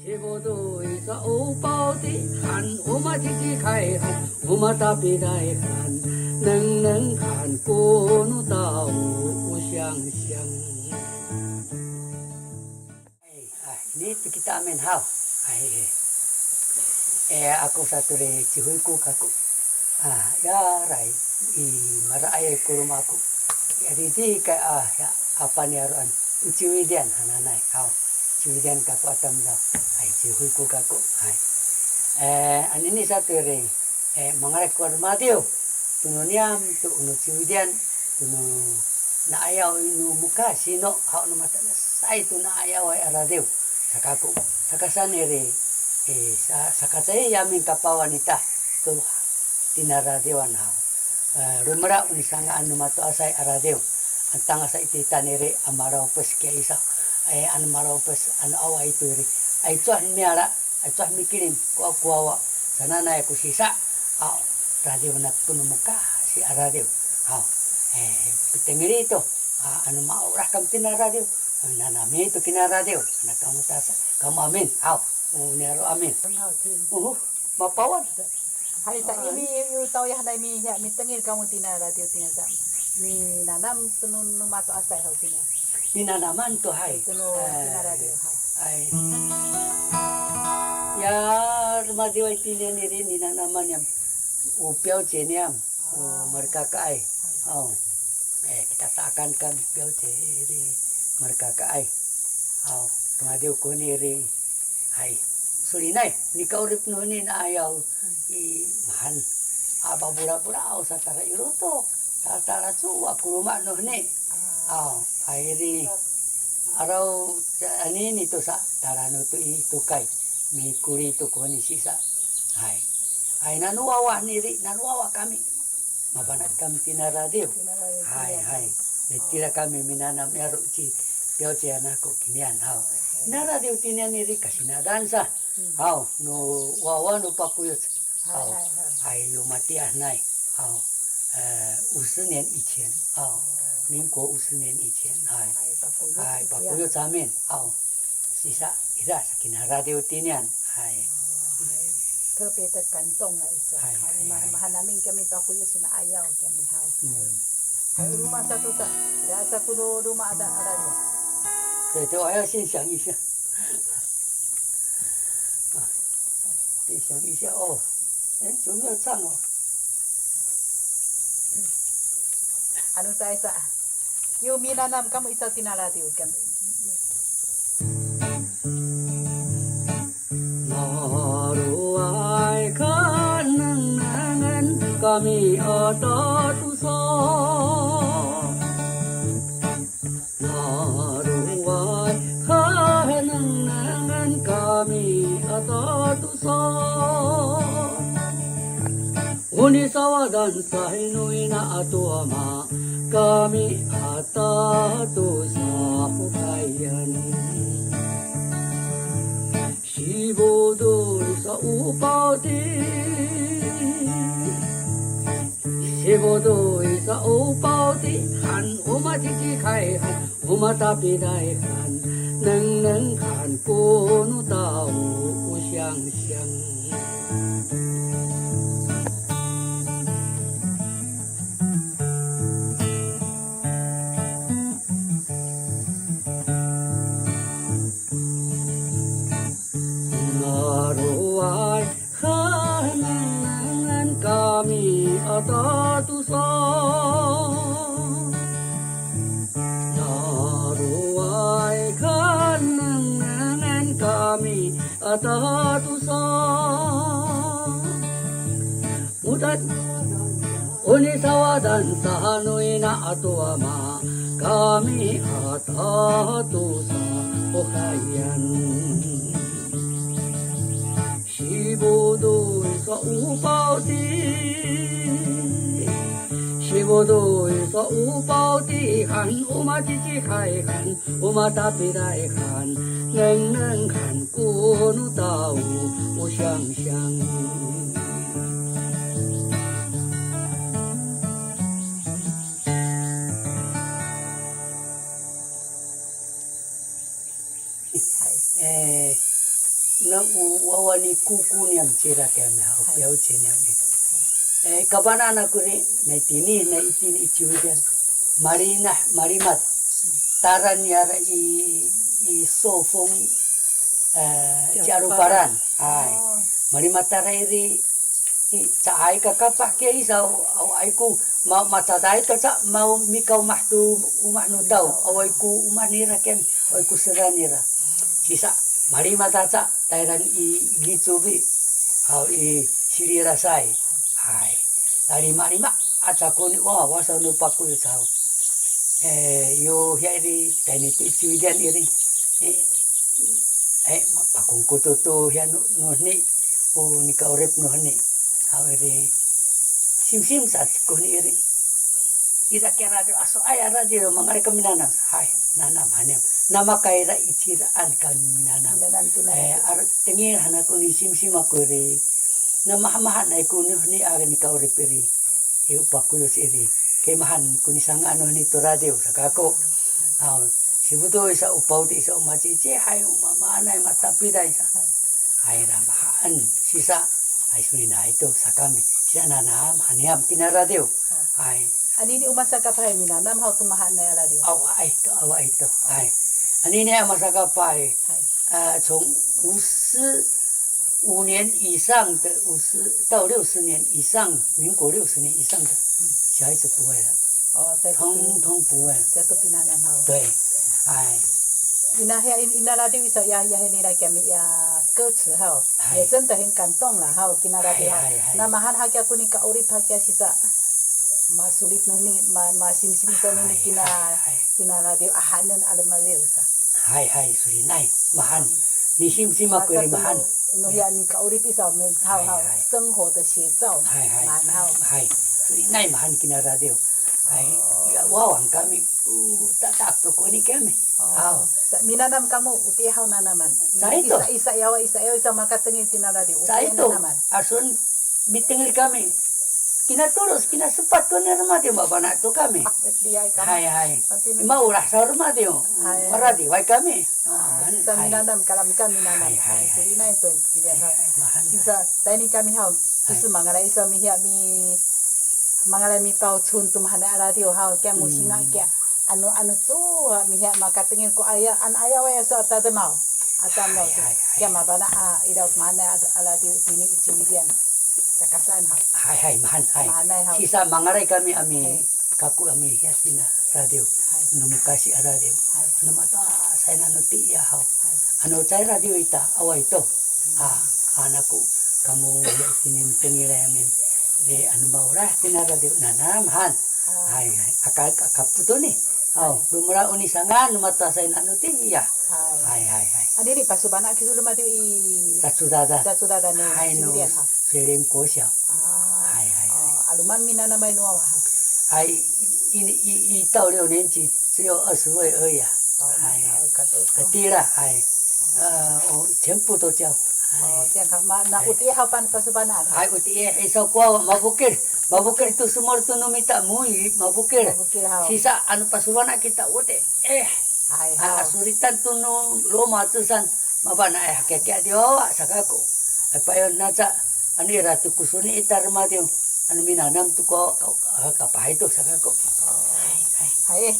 西部都一个欧包的汉，我们自己开汉，我们大别来汉，能看过路到无相像。Ini kita amin hao. Aku satu le cihui ku kaku. Ya rai I marai ku rumahku. Jadi di ka ya apa ni aruan uciwidian hananai hao. Ciwidian kaku atam dah. Cihui ku kaku. Ini satu le mangarek ku armadio. Tununiam tu unu ciwidian tunu na ayaw inu muka sino hao no mata sai tu na ayaw ay aradio. Sakaku sakasani re sakasay yamin kapawanita to tinaradiwan ha rumara unisanga anu mato asay aradio ang tanga sa itita ni re amaraw pes kaya isa anu maraw pes anu awa itu re ay tuah miara ay tuah mikirim kuawa sanana ku sisa radio na punumuka si aradio ha pitengiri ito anu maurah kam tinaradio nanami itu kina radio anak kamu tasa kamu amin nero amin mapawan hari tak ini you tahu ya dai mi ya mi tengil kamu tina radio tina sam mi nanam tunun numato asai hau tina ninanaman to hai tunun tina radio hai ya rumah dewa tina ni rin ninanaman yang upiau jeniam mereka kai kita takkan kan upiau jeri mereka kai rumah dewa ko ni rin hai sulinay ni kaurip no ni na ayaw I mahan ababura-bura sa tara iroto sa tara suwa kuruma no ni hai ri araw ani nito sa tara no to itukay mi kuri to ko ni sisa hai nanuwawa ni ri nanuwawa kami mabanat kami tina radio hai netira kami minanam yaro ci piao ci anako kinian na radio tinian ni ri kasina dansa no wawa no pakuyot hai yo matiah nai 50年以前民国50年以前把古有上面sisa ira sakina radio tinian特别的感动了一下mahal namin kami pakuyo suna ayaw kami还有rumah satu tak biasa kudo rumah ada radio 对，这我要先想一下，先想一下哦，有没有唱哦？ Ano sa isa? Yung minanam kamu isa tinaradio kami. Naruai kanangan kami atatusa. Naruai kanangan kami atatusa. Unisawa dan sahinui na atuama kami atatu sa hukayan. Sibodoy sa upaw di, sibodoy sa upaw di, han umatitikayan, umatapidayan, nang kan kuno tao usyang-syang. Kami atatusa naruai kanangan kami atatusa mudat unisawa dan sahanui na atuama kami atatusa hukayan. Sibodoy sa upaw di, sibodoy sa upaw di, han umatitikayan, umatapirayan, nang kan kuno tao usyang-syang. na wawani kuku niam cira kami hau piau ciniami. Kabana na kuri na itini na itini ichiwidan marimat taran yara i sofong jaruparan ai marimat tarairi caai kakapa ke isau au aiku mata dai ta mau mikau mahtu umah nu tau au aiku umah nira ken au aiku seranira sisa marimat ta tairan i gicubi au i silira sai hai dari marima aca koni wah wasa nu paku tau yo hiari tani tiwidan iri pakung kututu hian no ni o ni ka urep no ni awere sim sat ko ni iri ira kera de aso aya radio mangare kaminana hai nanam hanem nama kaira ichira an kaminana ar tengir hana ko ni sim aku iri nama mahan ai ko ni aga ni ka urep iri e paku yo iri ke mahan ko ni sanga no ni to radio sakako sibuto isa upau ti isa umaci hai mama nai mata pidai sa hai ramahan sisa ai suni na itu sakami sisa nanam haniam kina radio hai ani ni umasa ka pai minanam hau tumahan na radio awa itu hai ani ni masa ka pai 从55年以上的50到60年以上，民国60年以上的小孩子不会了，通通不会。对，哎。ina radio isa ya ni la kami ya 歌词哈，也真的很感动了哈，kina radio ha。那mahan hakya kuni ka urip hakya sisa masulit no ni masim-sim sa no ni kina radio ahanan alam radio sa. Hai suri nai mahan ni sim aku ri mahan. no ya ni ka urip isa men hao 生活的写照。hai suri nai mahan kina radio. Hai wawang kami tak to ko ni kami. Minanam kamu uti hau nanaman. Isa yawa isa makatengil kina radio. Saito asun bitengil kami. Kina terus kina sepat ko ni rumah dia bapa nak tu kami. Hai. Mau lah sa rumah dia. Radio wai kami. Sisa minanam kalam kami minanam. Suri nai to kida ha. Sisa tani kami hau. Susu mangala isa mi mi pau chun tum hana radio hau kya musinga kya anu tu mi makatengin ko aya wa sa ta mau atamau kya mabana ida mana radio ini ichiwidian takasan ha hai mahan sisa mangarai kami ami kaku ami yatina radio nemu kasih radio nama ta saya nanu ti ya hau anu cai radio ita awa itu anakku kamu ini tengil amin de anu maurah tina radio nanam han hai akal kaputo ni lumra uni sanga numata sai anu ti ya hai ani ni pasubana kisu lumati i tatudada no hai no selem ko sia hai aluman minana mai no hai i 到6年级只有20岁而已hai tira hai 全部都教yang na uti hapan pasubana hai uti isa ko mabukir itu semua tu numita mui mabukir sisa anu pasubana kita uti asuritan tu no loma tusan mabana keke dio sakako payon naca ani ratu kusuni itar madio anu minanam tu ko kapai tu sakako hai